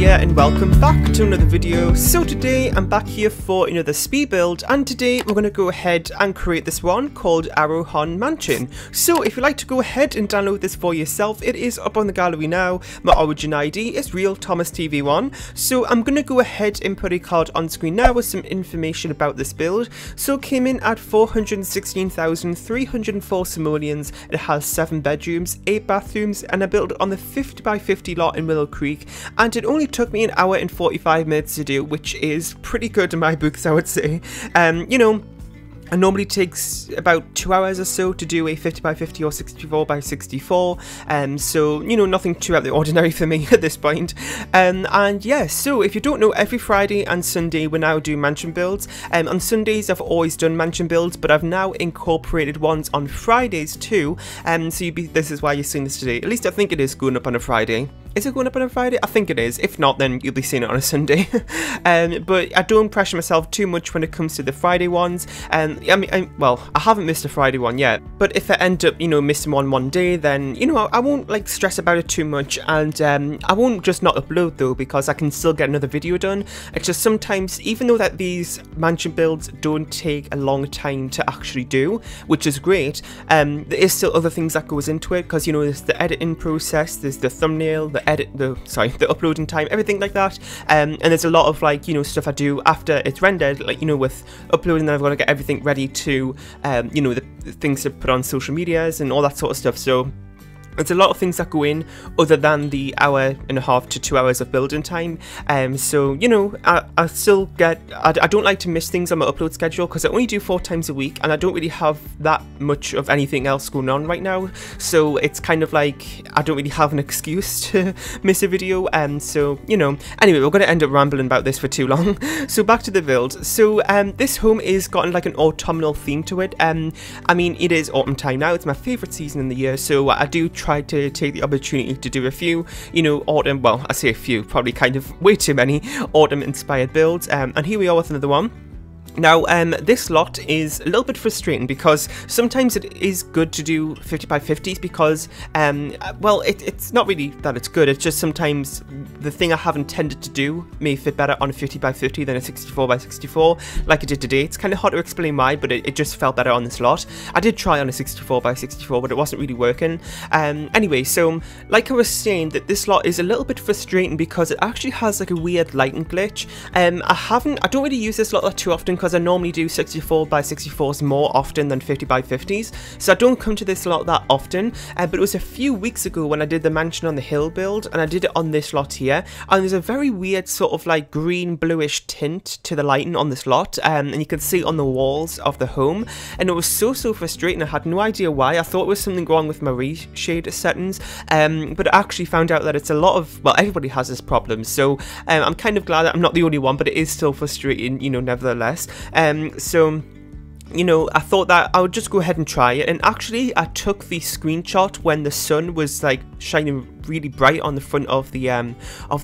here and welcome back to another video. So today I'm back here for another speed build, and today we're going to go ahead and create this one called Arrowhon Mansion. So if you'd like to go ahead and download this for yourself, it is up on the gallery now. My origin ID is Real Thomas TV1. So I'm going to go ahead and put a card on screen now with some information about this build. So it came in at 416,304 simoleons. It has 7 bedrooms, 8 bathrooms, and I built it on the 50 by 50 lot in Willow Creek, and it only took me an hour and 45 minutes to do, which is pretty good in my books, I would say. You know, it normally takes about 2 hours or so to do a 50 by 50 or 64 by 64, so, you know, nothing too out of the ordinary for me at this point. And yeah, so if you don't know, every Friday and Sunday we now do mansion builds. On Sundays I've always done mansion builds, but I've now incorporated ones on Fridays too, so this is why you're seeing this today. At least I think it is going up on a Friday. Is it going up on a Friday? I think it is. If not, then you'll be seeing it on a Sunday. But I don't pressure myself too much when it comes to the Friday ones. Well, I haven't missed a Friday one yet. But if I end up, you know, missing one day, then, you know, I won't, like, stress about it too much. And I won't just not upload, though, because I can still get another video done. It's just sometimes, even though that these mansion builds don't take a long time to actually do, which is great, there is still other things that goes into it. Because, you know, there's the editing process, there's the thumbnail, the uploading time, everything like that, and there's a lot of, like, you know, stuff I do after it's rendered, like, you know, with uploading, then I've got to get everything ready to, you know, the things to put on social medias and all that sort of stuff. So it's a lot of things that go in other than the hour and a half to 2 hours of building time. So, you know, I still get, I don't like to miss things on my upload schedule because I only do 4 times a week and I don't really have that much of anything else going on right now. So it's kind of like I don't really have an excuse to miss a video. So, you know, anyway, we're going to end up rambling about this for too long. So back to the build. So this home is gotten like an autumnal theme to it. I mean, it is autumn time now. It's my favourite season in the year. So I do try to take the opportunity to do a few, you know, autumn, well, I say a few, probably kind of way too many autumn inspired builds, and here we are with another one. Now, this lot is a little bit frustrating because sometimes it is good to do 50 by 50s because, well, it's not really that it's good, it's just sometimes the thing I have intended to do may fit better on a 50 by 50 than a 64 by 64, like I did today. It's kind of hard to explain why, but it just felt better on this lot. I did try on a 64 by 64, but it wasn't really working. Anyway, so, like I was saying, that this lot is a little bit frustrating because it actually has, like, a weird lighting glitch. I don't really use this lot that too often because I normally do 64 by 64s more often than 50 by 50s, so I don't come to this lot that often, but it was a few weeks ago when I did the mansion on the hill build, and I did it on this lot here, and there's a very weird sort of like green bluish tint to the lighting on this lot, and you can see it on the walls of the home, and it was so frustrating. I had no idea why. I thought it was something wrong with my reshade settings, but I actually found out that it's a lot of, well, everybody has this problem, so I'm kind of glad that I'm not the only one, but it is still frustrating, you know, nevertheless. So, you know, I thought that I would just go ahead and try it, and actually I took the screenshot when the sun was like shining really bright on the front of the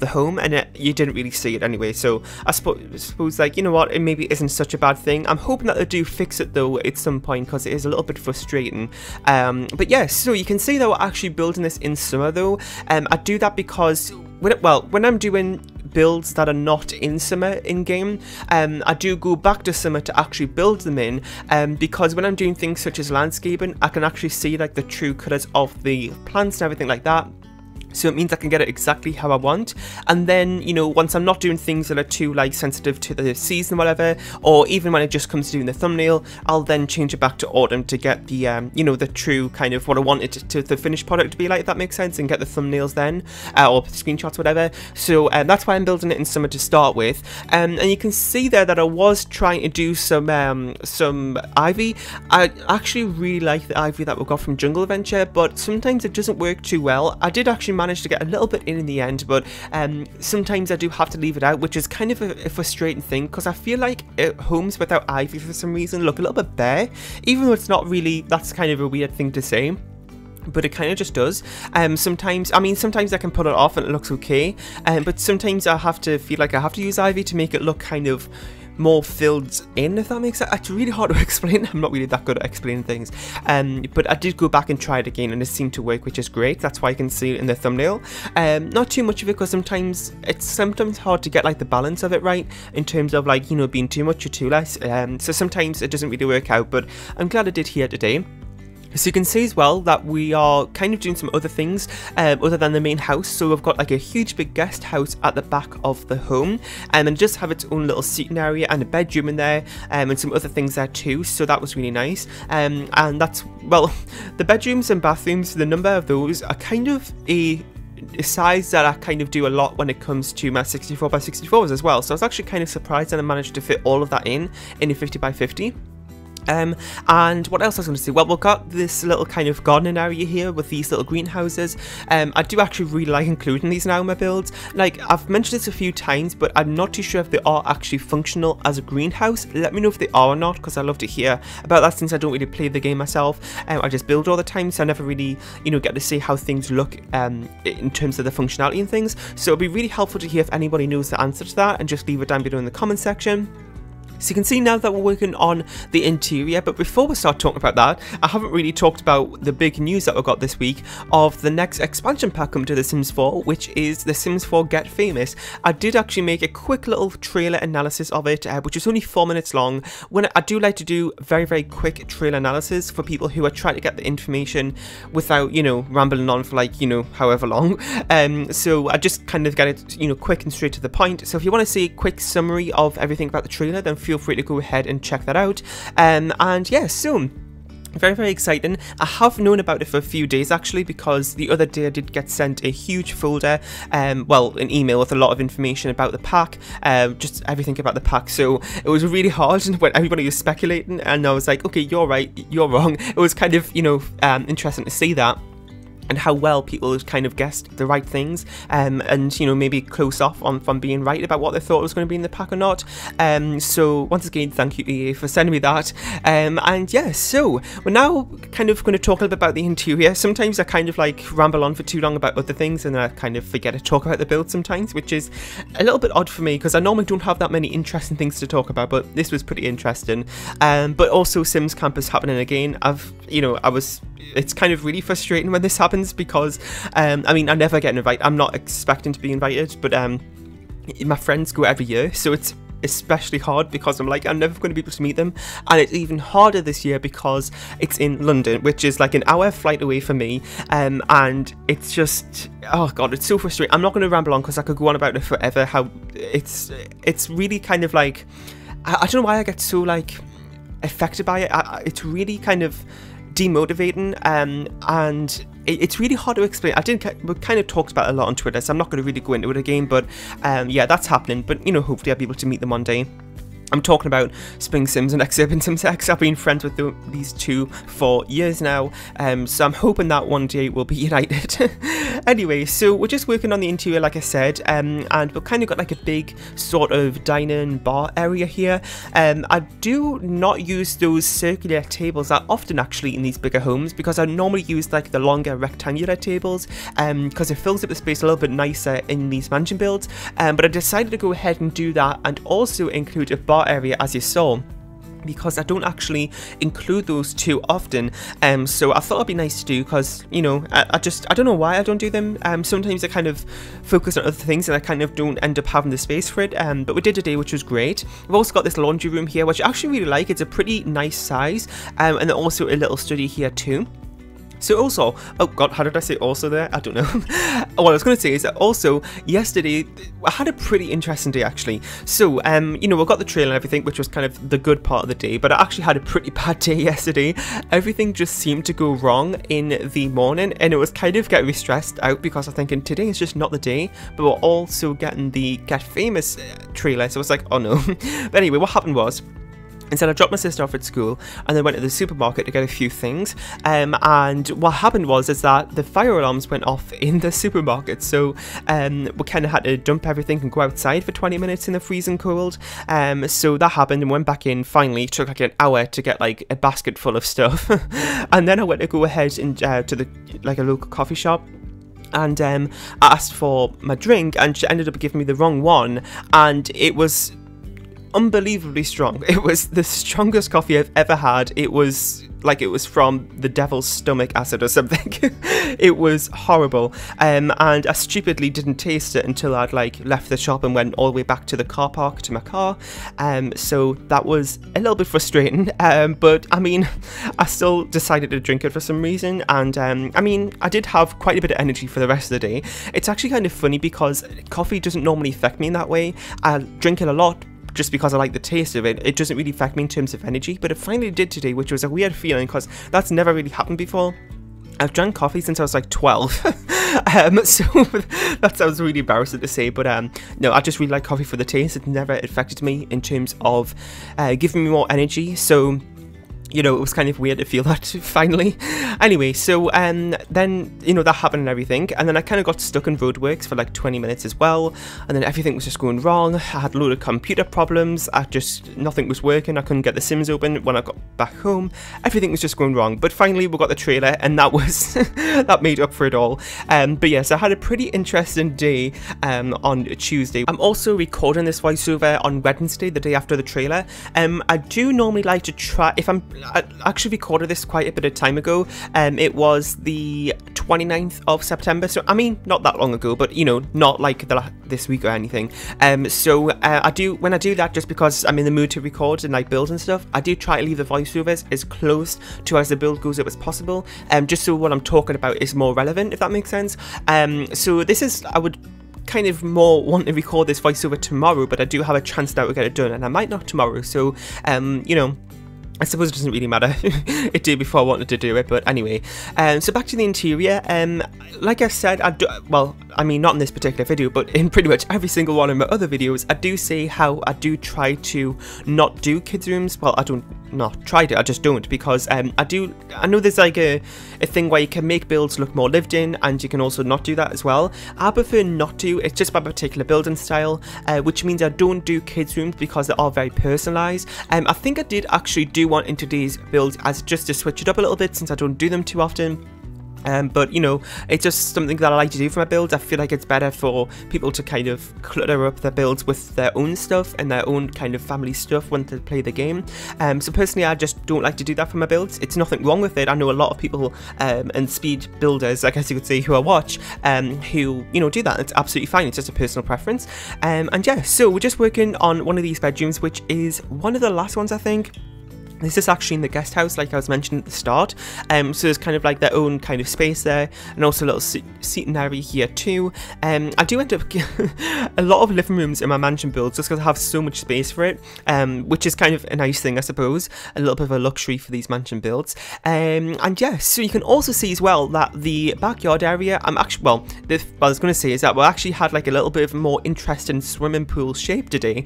home, and you didn't really see it anyway, so I suppose like, you know what, it maybe isn't such a bad thing. I'm hoping that they do fix it though at some point because it is a little bit frustrating. But yeah, so you can see that we're actually building this in summer though. I do that because when I'm doing builds that are not in summer in game, I do go back to summer to actually build them in, because when I'm doing things such as landscaping, I can actually see like the true colours of the plants and everything like that. So it means I can get it exactly how I want, and then, you know, once I'm not doing things that are too, like, sensitive to the season or whatever, or even when it just comes to doing the thumbnail, I'll then change it back to autumn to get the, you know, the true kind of what I want it to the finished product to be like, if that makes sense, and get the thumbnails then, or screenshots, whatever. So that's why I'm building it in summer to start with, and you can see there that I was trying to do some ivy. I actually really like the ivy that we got from Jungle Adventure, but sometimes it doesn't work too well. I did actually managed to get a little bit in the end, but sometimes I do have to leave it out, which is kind of a frustrating thing because I feel like homes without ivy for some reason look a little bit bare, even though it's not really. That's kind of a weird thing to say, but it kind of just does. Sometimes, I mean, sometimes I can put it off and it looks okay, but sometimes I have to feel like I have to use ivy to make it look kind of more filled in, if that makes sense. It's really hard to explain. I'm not really that good at explaining things. But I did go back and try it again, and it seemed to work, which is great. That's why I can see it in the thumbnail. Not too much of it, because sometimes it's hard to get like the balance of it right, in terms of like, you know, being too much or too less. So sometimes it doesn't really work out, but I'm glad I did here today. So you can see as well that we are kind of doing some other things other than the main house. So we've got like a huge big guest house at the back of the home, and just have its own little seating area and a bedroom in there, and some other things there too. So that was really nice. And that's, well, the bedrooms and bathrooms, the number of those are kind of a size that I kind of do a lot when it comes to my 64x64s as well. So I was actually kind of surprised that I managed to fit all of that in a 50x50. And what else I was going to say? Well, we've got this little kind of gardening area here with these little greenhouses. I do actually really like including these now in my builds. Like, I've mentioned this a few times, but I'm not too sure if they are actually functional as a greenhouse. Let me know if they are or not, because I love to hear about that, since I don't really play the game myself. I just build all the time, so I never really, you know, get to see how things look in terms of the functionality and things. So it'd be really helpful to hear if anybody knows the answer to that, and just leave it down below in the comment section. So you can see now that we're working on the interior, but before we start talking about that, I haven't really talked about the big news that we got this week of the next expansion pack coming to The Sims 4, which is The Sims 4 Get Famous. I did actually make a quick little trailer analysis of it, which is only 4 minutes long. When I do like to do very quick trailer analysis for people who are trying to get the information without, you know, rambling on for like, you know, however long. So I just kind of get it, you know, quick and straight to the point. So if you want to see a quick summary of everything about the trailer, then feel free to go ahead and check that out. And yeah, so very exciting. I have known about it for a few days actually, because the other day I did get sent a huge folder, well, an email with a lot of information about the pack, just everything about the pack. So it was really hard when everybody was speculating, and I was like, okay, you're right, you're wrong. It was kind of, you know, interesting to see that, and how well people kind of guessed the right things, and you know, maybe close off from being right about what they thought was going to be in the pack or not. So once again, thank you EA for sending me that. And yeah, so we're now kind of going to talk a little bit about the interior. Sometimes I kind of like ramble on for too long about other things, and I kind of forget to talk about the build sometimes, which is a little bit odd for me, because I normally don't have that many interesting things to talk about, but this was pretty interesting. But also Sims Camp is happening again. It's kind of really frustrating when this happens, because I mean, I never get invited. I'm not expecting to be invited, but my friends go every year, so it's especially hard, because I'm like, I'm never going to be able to meet them. And it's even harder this year because it's in London, which is like an hour flight away from me, and it's just, oh god, it's so frustrating. I'm not going to ramble on, because I could go on about it forever, how it's really kind of like, I don't know why I get so like affected by it. It's really kind of demotivating, and it's really hard to explain. We kind of talked about it a lot on Twitter, so I'm not going to really go into it again, but yeah, that's happening. But you know, hopefully I'll be able to meet them one day. I'm talking about Spring Sims and Exurban Sims X. I've been friends with these two for years now, so I'm hoping that one day we'll be united. Anyway, so we're just working on the interior, like I said, and we've kind of got like a big sort of dining bar area here. I do not use those circular tables that often actually in these bigger homes, because I normally use like the longer rectangular tables, because it fills up the space a little bit nicer in these mansion builds. But I decided to go ahead and do that, and also include a bar area, as you saw, because I don't actually include those too often. So I thought it'd be nice to do, because, you know, I don't know why I don't do them. Sometimes I kind of focus on other things and I kind of don't end up having the space for it. But we did today, which was great. We've also got this laundry room here, which I actually really like. It's a pretty nice size, and then also a little study here too. So also, oh god, how did I say also there? I don't know. What I was going to say is that also, yesterday, I had a pretty interesting day actually. So, you know, we got the trailer and everything, which was kind of the good part of the day, but I actually had a pretty bad day yesterday. Everything just seemed to go wrong in the morning, and it was kind of getting me stressed out, because I'm thinking today is just not the day, but we're also getting the Get Famous trailer, so it's like, oh no. But anyway, what happened was, instead, I dropped my sister off at school and then went to the supermarket to get a few things. And what happened was that the fire alarms went off in the supermarket. So we kind of had to dump everything and go outside for 20 minutes in the freezing cold. So that happened, and went back in. Finally, it took like an hour to get like a basket full of stuff. And then I went to go ahead and to the like a local coffee shop. And I asked for my drink, and she ended up giving me the wrong one. And it was unbelievably strong. It was the strongest coffee I've ever had. It was like it was from the devil's stomach acid or something. It was horrible, and I stupidly didn't taste it until I'd like left the shop and went all the way back to the car park to my car. So that was a little bit frustrating, but I mean, I still decided to drink it for some reason, and I mean, I did have quite a bit of energy for the rest of the day. It's actually kind of funny because coffee doesn't normally affect me in that way. I drink it a lot just because I like the taste of it. It doesn't really affect me in terms of energy, but it finally did today, which was a weird feeling because that's never really happened before. I've drank coffee since I was like 12, so that sounds really embarrassing to say, but no, I just really like coffee for the taste. It never affected me in terms of giving me more energy, so you know, it was kind of weird to feel that finally. Anyway, so then, you know, that happened and everything, and then I kind of got stuck in roadworks for like 20 minutes as well, and then everything was just going wrong. I had a load of computer problems. Nothing was working. I couldn't get the Sims open when I got back home. Everything was just going wrong, but finally we got the trailer, and that was that made up for it all. But yes, I had a pretty interesting day on Tuesday. I'm also recording this voiceover on Wednesday, the day after the trailer. I do normally like to try, I actually recorded this quite a bit of time ago. It was the 29th of September, so I mean, not that long ago, but you know, not like this week or anything. So when I do that, just because I'm in the mood to record and like build and stuff, I do try to leave the voiceovers as close to as the build goes up as possible, just so what I'm talking about is more relevant, if that makes sense. So this is, I would kind of more want to record this voiceover tomorrow, but I do have a chance now to get it done, and I might not tomorrow, so you know, I suppose it doesn't really matter. It did before I wanted to do it, but anyway. So back to the interior. Like I said, well, I mean, not in this particular video, but in pretty much every single one of my other videos, I do say how I do try to not do kids' rooms. Well, I don't not try to, I just don't, because I know there's like a thing where you can make builds look more lived in, and you can also not do that as well. I prefer not to. It's just my particular building style, which means I don't do kids' rooms because they are very personalised. I think I did actually do one in today's build as just to switch it up a little bit, since I don't do them too often. But you know, it's just something that I like to do for my builds. I feel like it's better for people to kind of clutter up their builds with their own stuff and their own kind of family stuff when they play the game. So personally, I just don't like to do that for my builds. It's nothing wrong with it. I know a lot of people and speed builders, I guess you could say, who I watch, who, you know, do that. It's absolutely fine. It's just a personal preference. And yeah, so we're just working on one of these bedrooms, which is one of the last ones, I think. This is actually in the guest house, like I was mentioning at the start. So there's kind of like their own kind of space there, and also a little seating area here too. I do end up a lot of living rooms in my mansion builds just because I have so much space for it, which is kind of a nice thing, I suppose. A little bit of a luxury for these mansion builds. And yeah, so you can also see as well that the backyard area, I'm actually, well, what I was going to say is that we actually had like a little bit of a more interesting swimming pool shape today,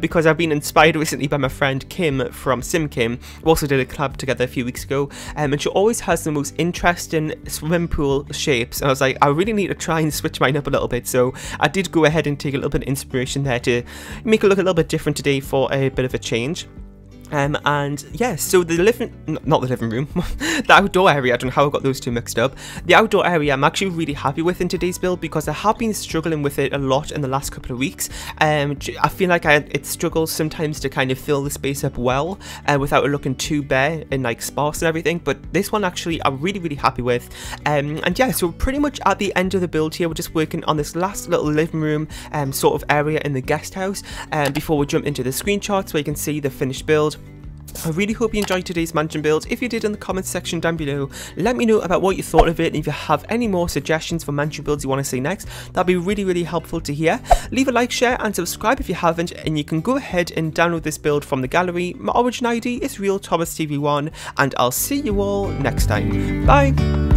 because I've been inspired recently by my friend Kim from SimKim. We also did a collab together a few weeks ago, and she always has the most interesting swimming pool shapes, and I was like, I really need to try and switch mine up a little bit, so I did go ahead and take a little bit of inspiration there to make it look a little bit different today for a bit of a change. And yeah, so the not the living room, the outdoor area, I don't know how I got those two mixed up. The outdoor area I'm actually really happy with in today's build, because I have been struggling with it a lot in the last couple of weeks. I feel like it struggles sometimes to kind of fill the space up well, without it looking too bare and like sparse and everything, but this one actually I'm really happy with. And yeah, so pretty much at the end of the build here, we're just working on this last little living room sort of area in the guest house, before we jump into the screenshots where you can see the finished build. I really hope you enjoyed today's mansion build. If you did, in the comments section down below, let me know about what you thought of it, and if you have any more suggestions for mansion builds you want to see next, that'd be really helpful to hear. Leave a like, share and subscribe if you haven't, and you can go ahead and download this build from the gallery. My origin ID is RealThomasTV1, and I'll see you all next time. Bye!